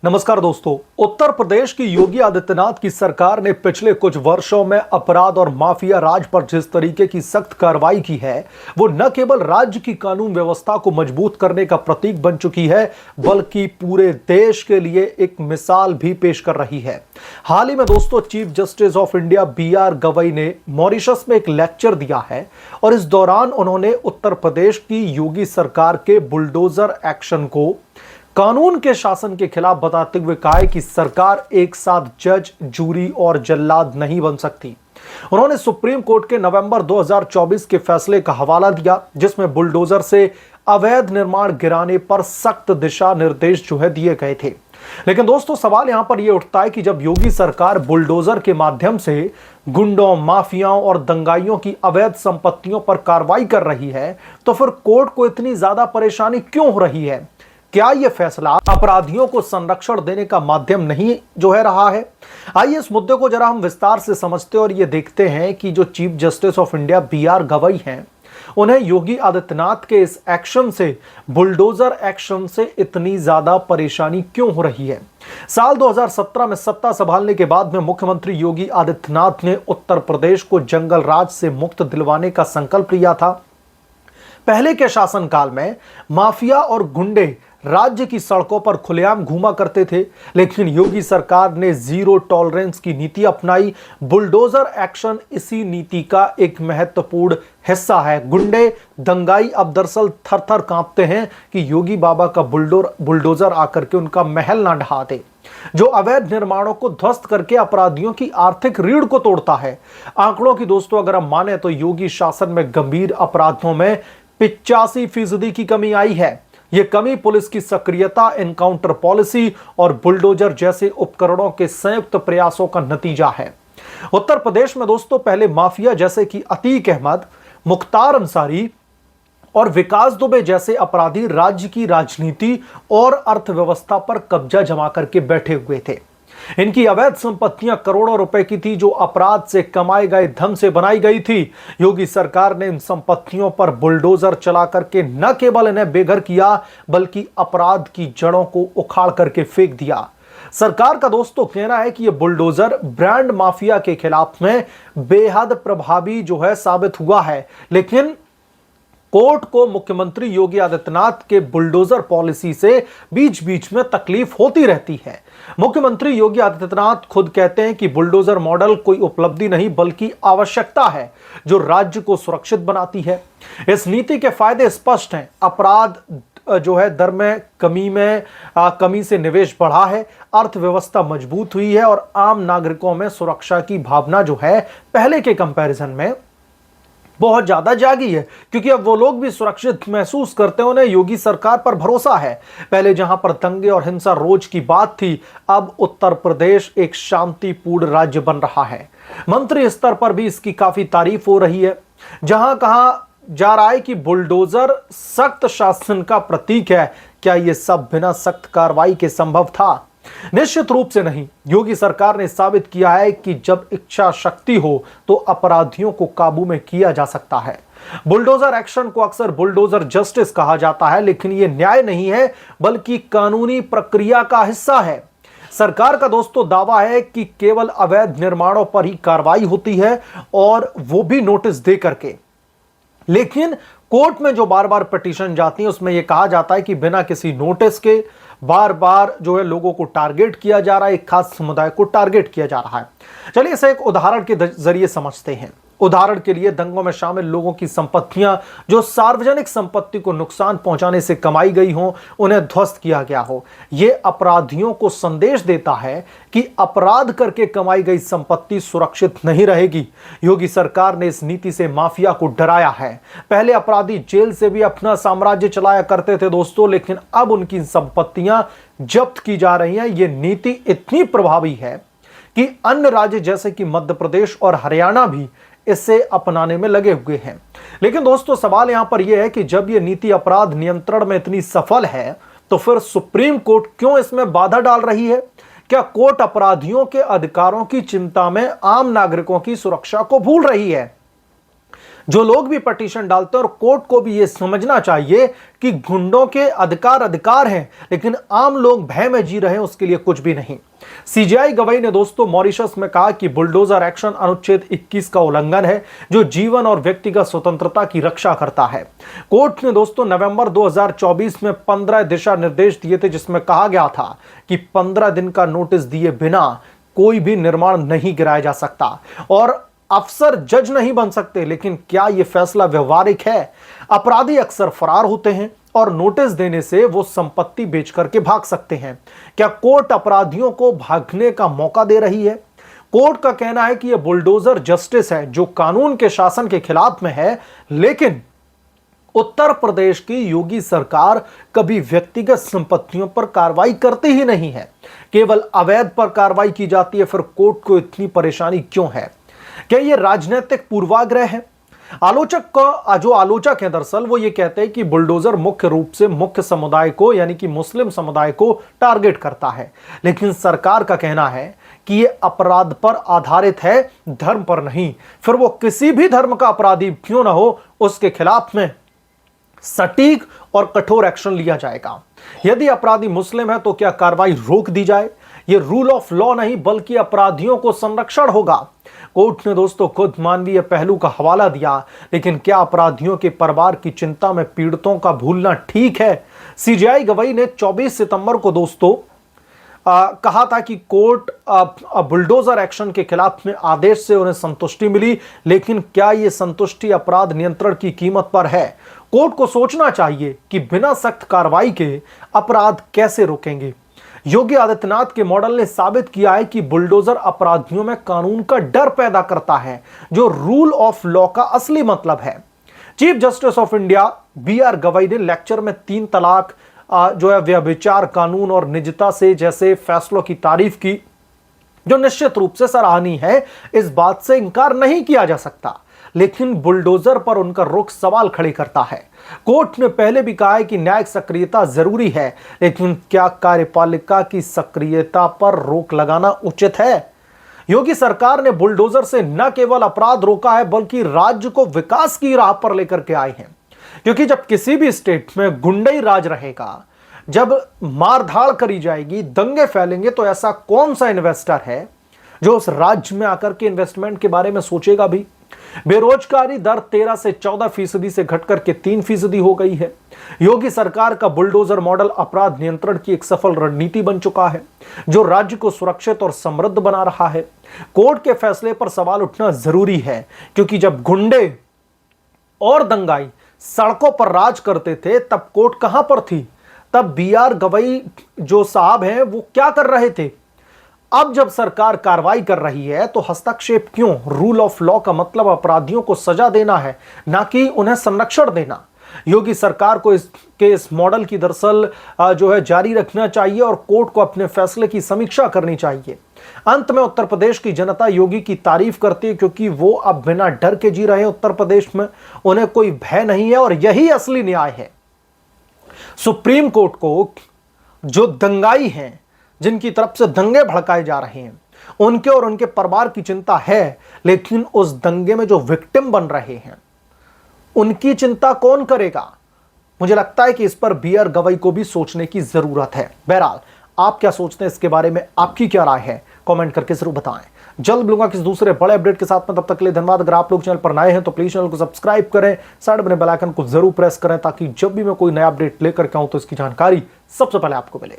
नमस्कार दोस्तों। उत्तर प्रदेश की योगी आदित्यनाथ की सरकार ने पिछले कुछ वर्षों में अपराध और माफिया राज पर जिस तरीके की सख्त कार्रवाई की है, वो न केवल राज्य की कानून व्यवस्था को मजबूत करने का प्रतीक बन चुकी है, बल्कि पूरे देश के लिए एक मिसाल भी पेश कर रही है। हाल ही में दोस्तों, chief justice of India BR Gavai ने मॉरिशस में एक लेक्चर दिया है और इस दौरान उन्होंने उत्तर प्रदेश की योगी सरकार के बुलडोजर एक्शन को कानून के शासन के खिलाफ बताते हुए कहा है कि सरकार एक साथ जज, जूरी और जल्लाद नहीं बन सकती। उन्होंने सुप्रीम कोर्ट के नवंबर 2024 के फैसले का हवाला दिया, जिसमें बुलडोजर से अवैध निर्माण गिराने पर सख्त दिशा निर्देश जो है दिए गए थे। लेकिन दोस्तों, सवाल यहां पर यह उठता है कि जब योगी सरकार बुलडोजर के माध्यम से गुंडों, माफियाओं और दंगाइयों की अवैध संपत्तियों पर कार्रवाई कर रही है, तो फिर कोर्ट को इतनी ज्यादा परेशानी क्यों हो रही है? क्या यह फैसला अपराधियों को संरक्षण देने का माध्यम नहीं जो है रहा है? आइए इस मुद्दे को जरा हम विस्तार से समझते और ये देखते हैं कि जो chief justice of India BR Gavai हैं, उन्हें योगी आदित्यनाथ के इस एक्शन से, बुलडोजर एक्शन से इतनी ज्यादा परेशानी क्यों हो रही है। साल 2017 में सत्ता संभालने के बाद में मुख्यमंत्री योगी आदित्यनाथ ने उत्तर प्रदेश को जंगल राज से मुक्त दिलवाने का संकल्प लिया था। पहले के शासनकाल में माफिया और गुंडे राज्य की सड़कों पर खुलेआम घूमा करते थे, लेकिन योगी सरकार ने जीरो टॉलरेंस की नीति अपनाई। बुलडोजर एक्शन इसी नीति का एक महत्वपूर्ण हिस्सा है। गुंडे, दंगाई अब दरअसल थर थर कांपते हैं कि योगी बाबा का बुलडोजर आकर के उनका महल ना ढहा दे, जो अवैध निर्माणों को ध्वस्त करके अपराधियों की आर्थिक रीढ़ को तोड़ता है। आंकड़ों की दोस्तों अगर हम माने तो योगी शासन में गंभीर अपराधों में 85% की कमी आई है। यह कमी पुलिस की सक्रियता, एनकाउंटर पॉलिसी और बुलडोजर जैसे उपकरणों के संयुक्त प्रयासों का नतीजा है। उत्तर प्रदेश में दोस्तों पहले माफिया जैसे कि अतीक अहमद, मुख्तार अंसारी और विकास दुबे जैसे अपराधी राज्य की राजनीति और अर्थव्यवस्था पर कब्जा जमा करके बैठे हुए थे। इनकी अवैध संपत्तियां करोड़ों रुपए की थी, जो अपराध से कमाए गए धन से बनाई गई थी। योगी सरकार ने इन संपत्तियों पर बुलडोजर चला करके न केवल इन्हें बेघर किया, बल्कि अपराध की जड़ों को उखाड़ करके फेंक दिया। सरकार का दोस्तों कहना है कि यह बुलडोजर ब्रांड माफिया के खिलाफ में बेहद प्रभावी जो है साबित हुआ है, लेकिन कोर्ट को मुख्यमंत्री योगी आदित्यनाथ के बुलडोजर पॉलिसी से बीच बीच में तकलीफ होती रहती है। मुख्यमंत्री योगी आदित्यनाथ खुद कहते हैं कि बुलडोजर मॉडल कोई उपलब्धि नहीं, बल्कि आवश्यकता है जो राज्य को सुरक्षित बनाती है। इस नीति के फायदे स्पष्ट हैं। अपराध जो है दर में कमी से निवेश बढ़ा है, अर्थव्यवस्था मजबूत हुई है और आम नागरिकों में सुरक्षा की भावना जो है पहले के कंपैरिजन में बहुत ज्यादा जागी है, क्योंकि अब वो लोग भी सुरक्षित महसूस करते हैं। उन्हें योगी सरकार पर भरोसा है। पहले जहां पर दंगे और हिंसा रोज की बात थी, अब उत्तर प्रदेश एक शांतिपूर्ण राज्य बन रहा है। मंत्री स्तर पर भी इसकी काफी तारीफ हो रही है। जहां कहा जा रहा है कि बुलडोजर सख्त शासन का प्रतीक है। क्या यह सब बिना सख्त कार्रवाई के संभव था? निश्चित रूप से नहीं। योगी सरकार ने साबित किया है कि जब इच्छा शक्ति हो तो अपराधियों को काबू में किया जा सकता है। बुलडोजर एक्शन को अक्सर बुलडोजर जस्टिस कहा जाता है, लेकिन यह न्याय नहीं है, बल्कि कानूनी प्रक्रिया का हिस्सा है। सरकार का दोस्तों दावा है कि केवल अवैध निर्माणों पर ही कार्रवाई होती है, और वो भी नोटिस दे करके। लेकिन कोर्ट में जो बार बार पिटीशन जाती है, उसमें यह कहा जाता है कि बिना किसी नोटिस के बार बार जो है लोगों को टारगेट किया जा रहा है, एक खास समुदाय को टारगेट किया जा रहा है। चलिए इसे एक उदाहरण के जरिए समझते हैं। उदाहरण के लिए, दंगों में शामिल लोगों की संपत्तियां जो सार्वजनिक संपत्ति को नुकसान पहुंचाने से कमाई गई हों, उन्हें ध्वस्त किया गया हो। यह अपराधियों को संदेश देता है कि अपराध करके कमाई गई संपत्ति सुरक्षित नहीं रहेगी। योगी सरकार ने इस नीति से माफिया को डराया है। पहले अपराधी जेल से भी अपना साम्राज्य चलाया करते थे दोस्तों, लेकिन अब उनकी संपत्तियां जब्त की जा रही हैं। यह नीति इतनी प्रभावी है कि अन्य राज्य जैसे कि मध्य प्रदेश और हरियाणा भी इसे अपनाने में लगे हुए हैं। लेकिन दोस्तों सवाल यहां पर यह है कि जब यह नीति अपराध नियंत्रण में इतनी सफल है, तो फिर सुप्रीम कोर्ट क्यों इसमें बाधा डाल रही है? क्या कोर्ट अपराधियों के अधिकारों की चिंता में आम नागरिकों की सुरक्षा को भूल रही है? जो लोग भी पिटीशन डालते हैं, और कोर्ट को भी यह समझना चाहिए कि गुंडों के अधिकार हैं, लेकिन आम लोग भय में जी रहे हैं, उसके लिए कुछ भी नहीं। सीजेआई गवाही ने दोस्तों मॉरिशस में कहा कि बुलडोजर एक्शन अनुच्छेद 21 का उल्लंघन है, जो जीवन और व्यक्तिगत स्वतंत्रता की रक्षा करता है। कोर्ट ने दोस्तों नवंबर 2024 में 15 दिशा निर्देश दिए थे, जिसमें कहा गया था कि 15 दिन का नोटिस दिए बिना कोई भी निर्माण नहीं गिराया जा सकता और अफसर जज नहीं बन सकते। लेकिन क्या यह फैसला व्यवहारिक है? अपराधी अक्सर फरार होते हैं और नोटिस देने से वो संपत्ति बेच करके भाग सकते हैं। क्या कोर्ट अपराधियों को भागने का मौका दे रही है? कोर्ट का कहना है कि यह बुलडोजर जस्टिस है, जो कानून के शासन के खिलाफ में है। लेकिन उत्तर प्रदेश की योगी सरकार कभी व्यक्तिगत संपत्तियों पर कार्रवाई करती ही नहीं है, केवल अवैध पर कार्रवाई की जाती है। फिर कोर्ट को इतनी परेशानी क्यों है? क्या यह राजनीतिक पूर्वाग्रह है? जो आलोचक हैं दरअसल वो ये कहते हैं कि बुलडोजर मुख्य रूप से मुख्य समुदाय को, यानी कि मुस्लिम समुदाय को टारगेट करता है। लेकिन सरकार का कहना है कि यह अपराध पर आधारित है, धर्म पर नहीं। फिर वो किसी भी धर्म का अपराधी क्यों ना हो, उसके खिलाफ में सटीक और कठोर एक्शन लिया जाएगा। यदि अपराधी मुस्लिम है तो क्या कार्रवाई रोक दी जाए? यह रूल ऑफ लॉ नहीं, बल्कि अपराधियों को संरक्षण होगा। कोर्ट ने दोस्तों खुद मानवीय पहलू का हवाला दिया, लेकिन क्या अपराधियों के परिवार की चिंता में पीड़ितों का भूलना ठीक है? सीजेआई गवाही ने 24 सितंबर को दोस्तों कहा था कि कोर्ट बुलडोजर एक्शन के खिलाफ में आदेश से उन्हें संतुष्टि मिली, लेकिन क्या यह संतुष्टि अपराध नियंत्रण की कीमत पर है? कोर्ट को सोचना चाहिए कि बिना सख्त कार्रवाई के अपराध कैसे रोकेंगे। योगी आदित्यनाथ के मॉडल ने साबित किया है कि बुलडोजर अपराधियों में कानून का डर पैदा करता है, जो रूल ऑफ लॉ का असली मतलब है। Chief justice of India BR गवाई ने लेक्चर में 3 तलाक, व्यभिचार कानून और निजता से जैसे फैसलों की तारीफ की, जो निश्चित रूप से सराहनीय है। इस बात से इंकार नहीं किया जा सकता, लेकिन बुलडोजर पर उनका रुख सवाल खड़े करता है। कोर्ट ने पहले भी कहा है कि न्यायिक सक्रियता जरूरी है, लेकिन क्या कार्यपालिका की सक्रियता पर रोक लगाना उचित है? योगी सरकार ने बुलडोजर से न केवल अपराध रोका है, बल्कि राज्य को विकास की राह पर लेकर के आए हैं। क्योंकि जब किसी भी स्टेट में गुंडई राज रहेगा, जब मारधाड़ करी जाएगी, दंगे फैलेंगे, तो ऐसा कौन सा इन्वेस्टर है जो उस राज्य में आकर के इन्वेस्टमेंट के बारे में सोचेगा भी? बेरोजगारी दर 13 से 14% से घटकर के 3% हो गई है। योगी सरकार का बुलडोजर मॉडल अपराध नियंत्रण की एक सफल रणनीति बन चुका है, जो राज्य को सुरक्षित और समृद्ध बना रहा है। कोर्ट के फैसले पर सवाल उठना जरूरी है, क्योंकि जब गुंडे और दंगाई सड़कों पर राज करते थे, तब कोर्ट कहां पर थी? तब BR गवाई जो साहब हैं वो क्या कर रहे थे? अब जब सरकार कार्रवाई कर रही है तो हस्तक्षेप क्यों? रूल ऑफ लॉ का मतलब अपराधियों को सजा देना है, ना कि उन्हें संरक्षण देना। योगी सरकार को इस मॉडल की दरअसल जारी रखना चाहिए और कोर्ट को अपने फैसले की समीक्षा करनी चाहिए। अंत में उत्तर प्रदेश की जनता योगी की तारीफ करती है, क्योंकि वो अब बिना डर के जी रहे हैं उत्तर प्रदेश में। उन्हें कोई भय नहीं है और यही असली न्याय है। सुप्रीम कोर्ट को जो दंगाई हैं, जिनकी तरफ से दंगे भड़काए जा रहे हैं, उनके और उनके परिवार की चिंता है, लेकिन उस दंगे में जो विक्टिम बन रहे हैं उनकी चिंता कौन करेगा? मुझे लगता है कि इस पर BR गवाई को भी सोचने की जरूरत है। बहरहाल आप क्या सोचते हैं इसके बारे में? आपकी क्या राय है? कमेंट करके जरूर बताएं। जल्द मिलूंगा किसी दूसरे बड़े अपडेट के साथ में, तब तक के लिए धन्यवाद। अगर आप लोग चैनल पर नए हैं तो प्लीज चैनल को सब्सक्राइब करें, साइड बने बेल आइकन को जरूर प्रेस करें, ताकि जब भी मैं कोई नया अपडेट लेकर के आऊं तो इसकी जानकारी सबसे पहले आपको मिले।